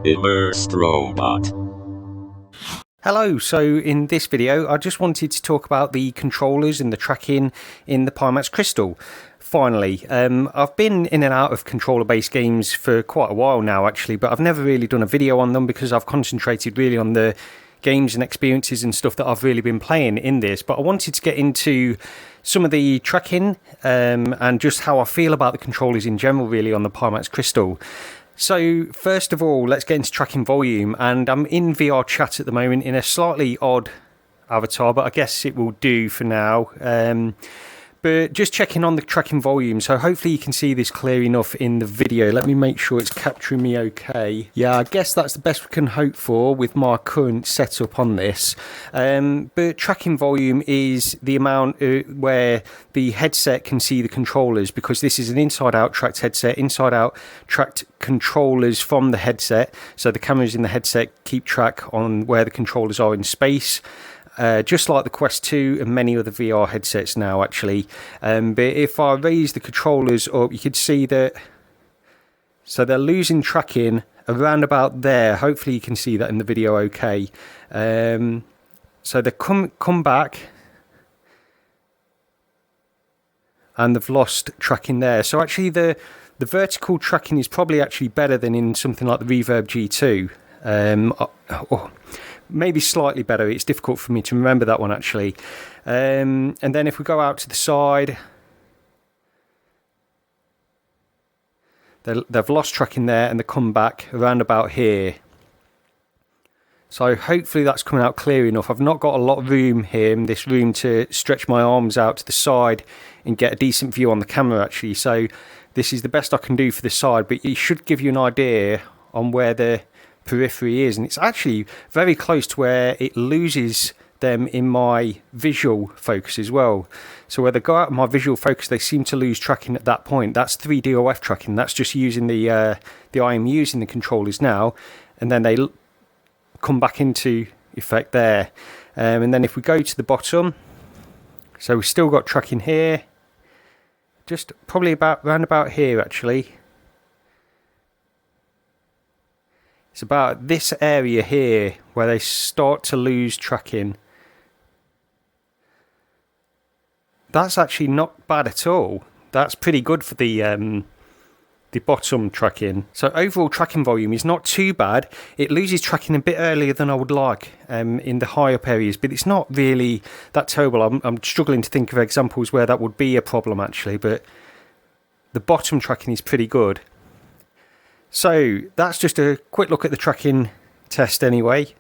Immersed robot. Hello, so in this video I just wanted to talk about the controllers and the tracking in the Pimax CRYSTAL. Finally, I've been in and out of controller based games for quite a while now actually, but I've never really done a video on them because I've concentrated really on the games and experiences and stuff that I've really been playing in this. But I wanted to get into some of the tracking and just how I feel about the controllers in general really on the Pimax CRYSTAL. So first of all, let's get into tracking volume, and I'm in VR chat at the moment in a slightly odd avatar, but I guess it will do for now. But just checking on the tracking volume, so hopefully you can see this clear enough in the video. Let me make sure it's capturing me okay. Yeah, I guess that's the best we can hope for with my current setup on this. But tracking volume is the amount where the headset can see the controllers, because this is an inside-out tracked headset, inside-out tracked controllers from the headset. So the cameras in the headset keep track on where the controllers are in space. Just like the Quest 2 and many other VR headsets now actually. But if I raise the controllers up, you could see that, so they're losing tracking around about there. Hopefully you can see that in the video okay. So they come back and they've lost tracking there. So actually the vertical tracking is probably actually better than in something like the Reverb G2. Maybe slightly better. It's difficult for me to remember that one actually. And then if we go out to the side, they've lost tracking there and they come back around about here. So hopefully that's coming out clear enough. I've not got a lot of room here in this room to stretch my arms out to the side and get a decent view on the camera actually. So this is the best I can do for the side, but it should give you an idea on where the periphery is, and it's actually very close to where it loses them in my visual focus as well. So where they go out of my visual focus, they seem to lose tracking at that point. That's 3DOF tracking. That's just using the IMUs in the controllers now, and then they come back into effect there. And then if we go to the bottom, so we've still got tracking here, just probably round about here actually. It's about this area here where they start to lose tracking. That's actually not bad at all. That's pretty good for the bottom tracking. So overall tracking volume is not too bad. It loses tracking a bit earlier than I would like in the high up areas, but it's not really that terrible. I'm struggling to think of examples where that would be a problem actually, but the bottom tracking is pretty good. So that's just a quick look at the tracking test anyway.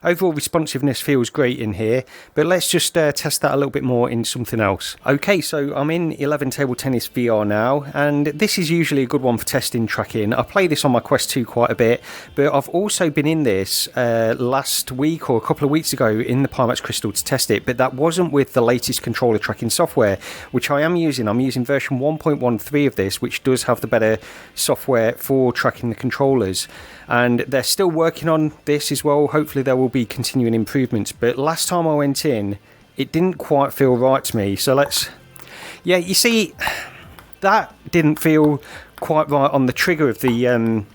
Overall responsiveness feels great in here, but let's just test that a little bit more in something else. Okay, so I'm in 11 Table Tennis VR now, and this is usually a good one for testing tracking. I play this on my Quest 2 quite a bit, but I've also been in this last week or a couple of weeks ago in the Pimax CRYSTAL to test it, but that wasn't with the latest controller tracking software, which I am using. I'm using version 1.13 of this, which does have the better software for tracking the controllers. And they're still working on this as well. Hopefully there will be continuing improvements. But last time I went in, it didn't quite feel right to me. So yeah, you see, that didn't feel quite right on the trigger of the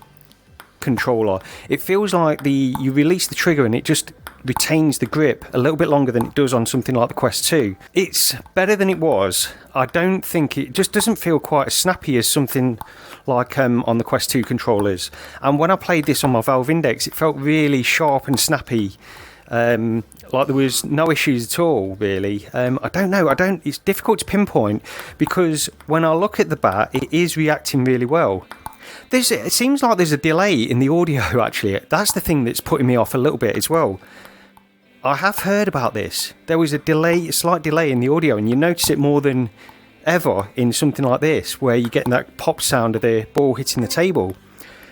controller. It feels like you release the trigger and it just retains the grip a little bit longer than it does on something like the Quest 2. It's better than it was. I don't think it just doesn't feel quite as snappy as something like on the Quest 2 controllers. And when I played this on my Valve Index, it felt really sharp and snappy. Like there was no issues at all really. I don't know, it's difficult to pinpoint, because when I look at the bat, it is reacting really well. It seems like there's a delay in the audio actually. That's the thing that's putting me off a little bit as well. I have heard about this. There was a slight delay in the audio, and you notice it more than ever in something like this, where you're getting that pop sound of the ball hitting the table.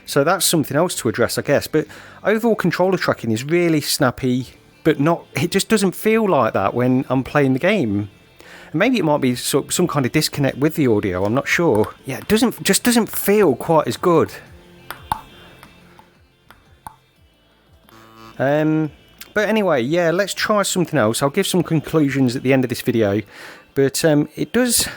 So that's something else to address, I guess. But overall controller tracking is really snappy, but it just doesn't feel like that when I'm playing the game. And maybe it might be some kind of disconnect with the audio, I'm not sure. Yeah, it just doesn't feel quite as good. But anyway, yeah, let's try something else. I'll give some conclusions at the end of this video. But it does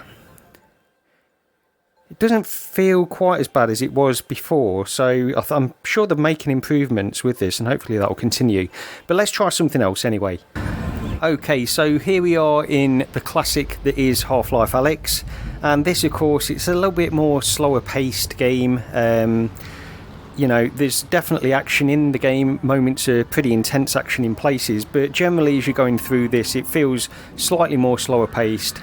it doesn't feel quite as bad as it was before, so I'm sure they're making improvements with this, and hopefully that will continue. But let's try something else anyway. Okay, so here we are in the classic that is Half-Life Alyx, and this, of course, it's a little bit more slower paced game. You know, there's definitely action in the game, moments of pretty intense action in places, but generally as you're going through this, it feels slightly more slower paced.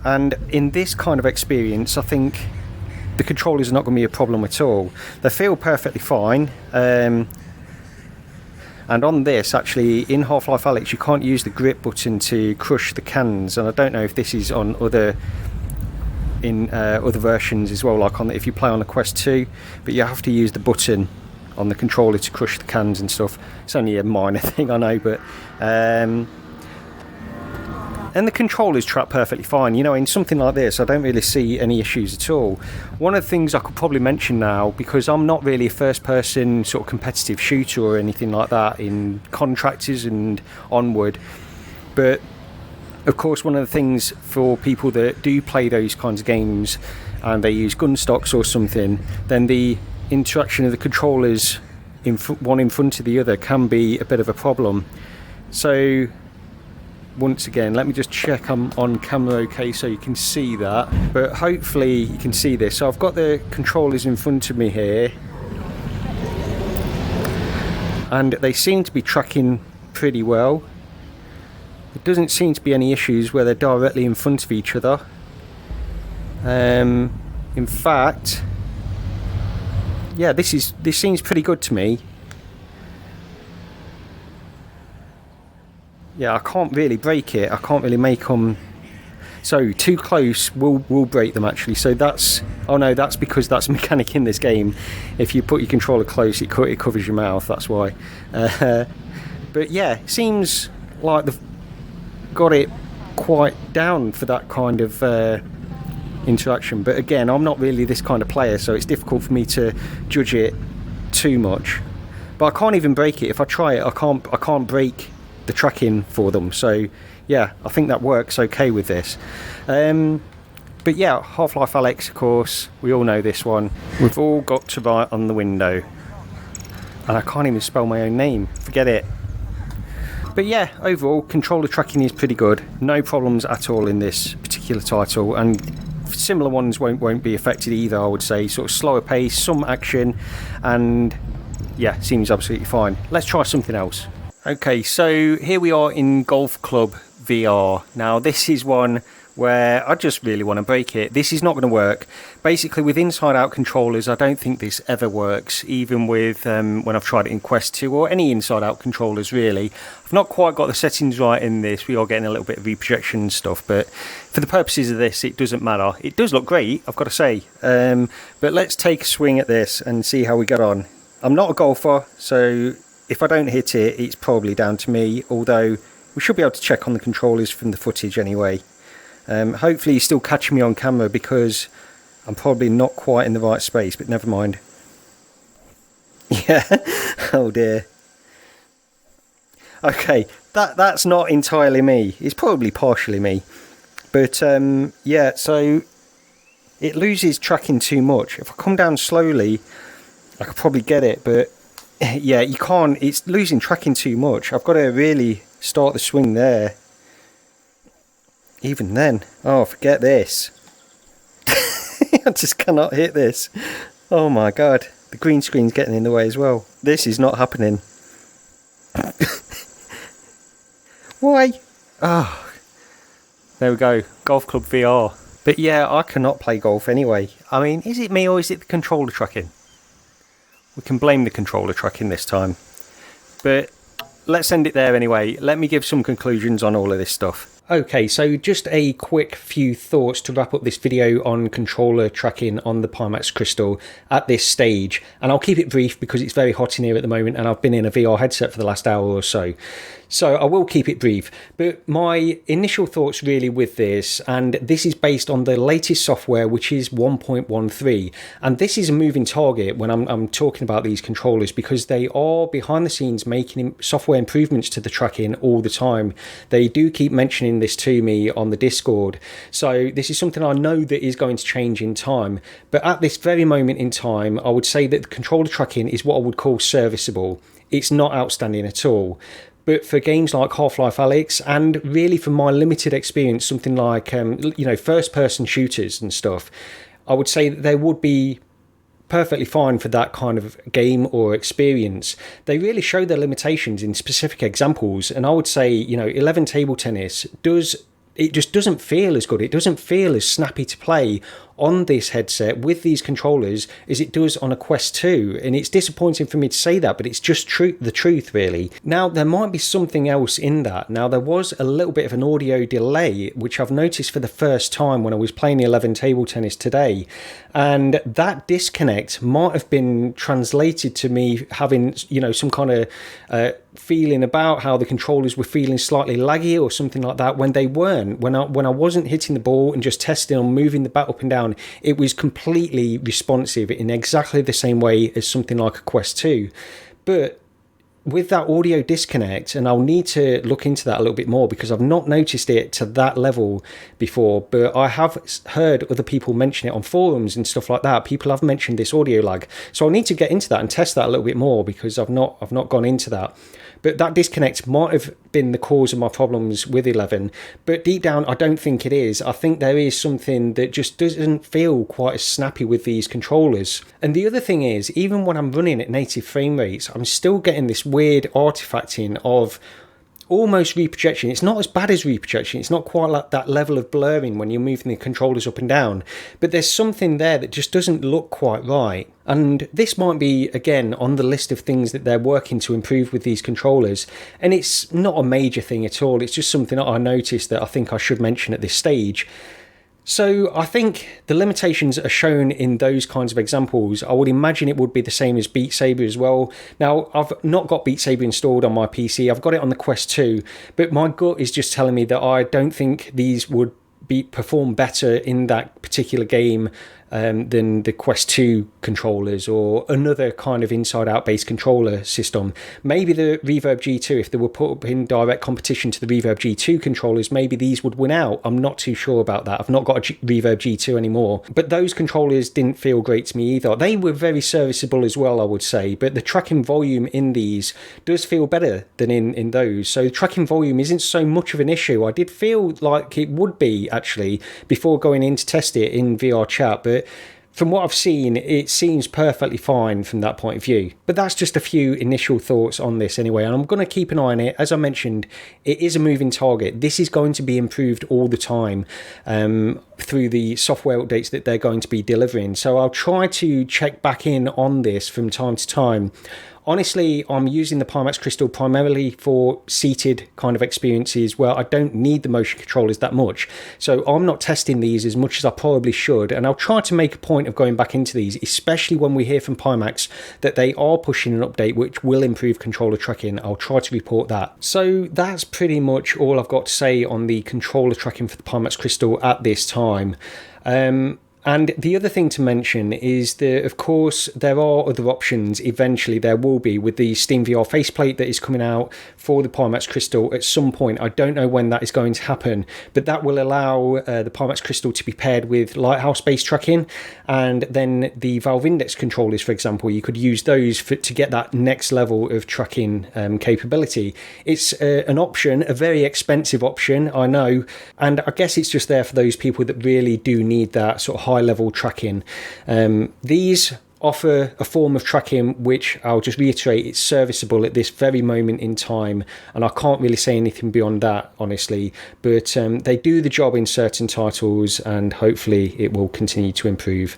And in this kind of experience, I think the controllers are not going to be a problem at all. They feel perfectly fine. And on this, actually, in Half-Life Alyx, you can't use the grip button to crush the cans. And I don't know if this is on other versions as well, like if you play on the Quest 2. But you have to use the button on the controller to crush the cans and stuff. It's only a minor thing, I know, but... and the controllers track perfectly fine. You know, in something like this, I don't really see any issues at all. One of the things I could probably mention now, because I'm not really a first-person sort of competitive shooter or anything like that in Contractors and onward, but of course one of the things for people that do play those kinds of games and they use gunstocks or something, then the interaction of the controllers one in front of the other can be a bit of a problem. So once again, let me just check I'm on camera okay so you can see that, but hopefully you can see this. So I've got the controllers in front of me here, and they seem to be tracking pretty well. There doesn't seem to be any issues where they're directly in front of each other. In fact, yeah, this seems pretty good to me. Yeah, I can't really break it. I can't really make them. So too close will break them actually. So that's, oh no, that's because that's a mechanic in this game. If you put your controller close, it covers your mouth. That's why. But yeah, it seems like they've got it quite down for that kind of interaction. But again, I'm not really this kind of player, so it's difficult for me to judge it too much. But I can't even break it. If I try it, I can't break the tracking for them. So yeah, I think that works okay with this. But yeah, Half-Life Alyx, of course, we all know this one. We've all got to write on the window, and I can't even spell my own name, forget it. But yeah, overall controller tracking is pretty good, no problems at all in this particular title, and similar ones won't be affected either, I would say. Sort of slower pace, some action, and yeah, seems absolutely fine. Let's try something else. Okay, so here we are in Golf Club VR. Now this is one where I just really want to break it. This is not going to work. Basically, with inside-out controllers, I don't think this ever works, even with when I've tried it in Quest 2 or any inside-out controllers, really. I've not quite got the settings right in this. We are getting a little bit of reprojection and stuff, but for the purposes of this, it doesn't matter. It does look great, I've got to say. But let's take a swing at this and see how we get on. I'm not a golfer, so if I don't hit it, it's probably down to me, although we should be able to check on the controllers from the footage anyway. Hopefully you're still catching me on camera, because I'm probably not quite in the right space, but never mind. Yeah, oh dear. Okay, that's not entirely me. It's probably partially me. But yeah, so it loses tracking too much. If I come down slowly, I could probably get it, but yeah, you can't. It's losing tracking too much. I've got to really start the swing there. Even then, oh, forget this. I just cannot hit this. Oh my god, the green screen's getting in the way as well. This is not happening. Why? Oh, there we go, Golf Club VR. But yeah, I cannot play golf anyway. I mean, is it me or is it the controller tracking? We can blame the controller tracking this time. But let's end it there anyway. Let me give some conclusions on all of this stuff. Okay, so just a quick few thoughts to wrap up this video on controller tracking on the Pimax CRYSTAL at this stage. And I'll keep it brief because it's very hot in here at the moment and I've been in a VR headset for the last hour or so. So I will keep it brief. But my initial thoughts really with this, and this is based on the latest software, which is 1.13. And this is a moving target when I'm talking about these controllers, because they are behind the scenes making software improvements to the tracking all the time. They do keep mentioning mentioned this to me on the Discord. So this is something I know that is going to change in time. But at this very moment in time, I would say that the controller tracking is what I would call serviceable. It's not outstanding at all. But for games like Half-Life Alyx, and really from my limited experience, something like first-person shooters and stuff, I would say that there would be perfectly fine for that kind of game or experience. They really show their limitations in specific examples, and I would say 11 table tennis just doesn't feel as good. It doesn't feel as snappy to play on this headset with these controllers as it does on a Quest 2, and it's disappointing for me to say that, but it's just the truth really. Now there might be something else in that. Now there was a little bit of an audio delay which I've noticed for the first time when I was playing the 11 table tennis today, and that disconnect might have been translated to me having some kind of feeling about how the controllers were feeling slightly laggy or something like that when they weren't. When I wasn't hitting the ball and just testing on moving the bat up and down, it was completely responsive in exactly the same way as something like a Quest 2. But with that audio disconnect, and I'll need to look into that a little bit more because I've not noticed it to that level before, but I have heard other people mention it on forums and stuff like that. People have mentioned this audio lag, so I'll need to get into that and test that a little bit more because I've not gone into that. But that disconnect might have been the cause of my problems with 11. But deep down, I don't think it is. I think there is something that just doesn't feel quite as snappy with these controllers. And the other thing is, even when I'm running at native frame rates, I'm still getting this weird artifacting of almost reprojection. It's not as bad as reprojection. It's not quite like that level of blurring when you're moving the controllers up and down. But there's something there that just doesn't look quite right. And this might be, again, on the list of things that they're working to improve with these controllers. And it's not a major thing at all. It's just something that I noticed that I think I should mention at this stage. So I think the limitations are shown in those kinds of examples. I would imagine it would be the same as Beat Saber as well. Now, I've not got Beat Saber installed on my PC. I've got it on the Quest 2, but my gut is just telling me that I don't think these would perform better in that particular game than the Quest 2 controllers or another kind of inside-out based controller system. Maybe the Reverb G2, if they were put up in direct competition to the Reverb G2 controllers, maybe these would win out. I'm not too sure about that. I've not got a Reverb G2 anymore. But those controllers didn't feel great to me either. They were very serviceable as well, I would say, but the tracking volume in these does feel better than in those. So tracking volume isn't so much of an issue. I did feel like it would be, actually, before going in to test it in VR chat, but from what I've seen, it seems perfectly fine from that point of view. But that's just a few initial thoughts on this anyway, and I'm going to keep an eye on it. As I mentioned, it is a moving target. This is going to be improved all the time through the software updates that they're going to be delivering. So I'll try to check back in on this from time to time. Honestly, I'm using the Pimax CRYSTAL primarily for seated kind of experiences where I don't need the motion controllers that much. So I'm not testing these as much as I probably should, and I'll try to make a point of going back into these, especially when we hear from Pimax that they are pushing an update which will improve controller tracking. I'll try to report that. So that's pretty much all I've got to say on the controller tracking for the Pimax CRYSTAL at this time. And the other thing to mention is that, of course, there are other options. Eventually, there will be with the SteamVR faceplate that is coming out for the Pimax CRYSTAL at some point. I don't know when that is going to happen, but that will allow the Pimax CRYSTAL to be paired with Lighthouse-based tracking, and then the Valve Index controllers, for example, you could use those to get that next level of tracking capability. It's an option, a very expensive option, I know, and I guess it's just there for those people that really do need that sort of high-level tracking. These offer a form of tracking which, I'll just reiterate, it's serviceable at this very moment in time, and I can't really say anything beyond that, honestly, but they do the job in certain titles, and hopefully it will continue to improve.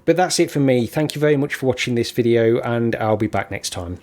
But that's it from me. Thank you very much for watching this video, and I'll be back next time.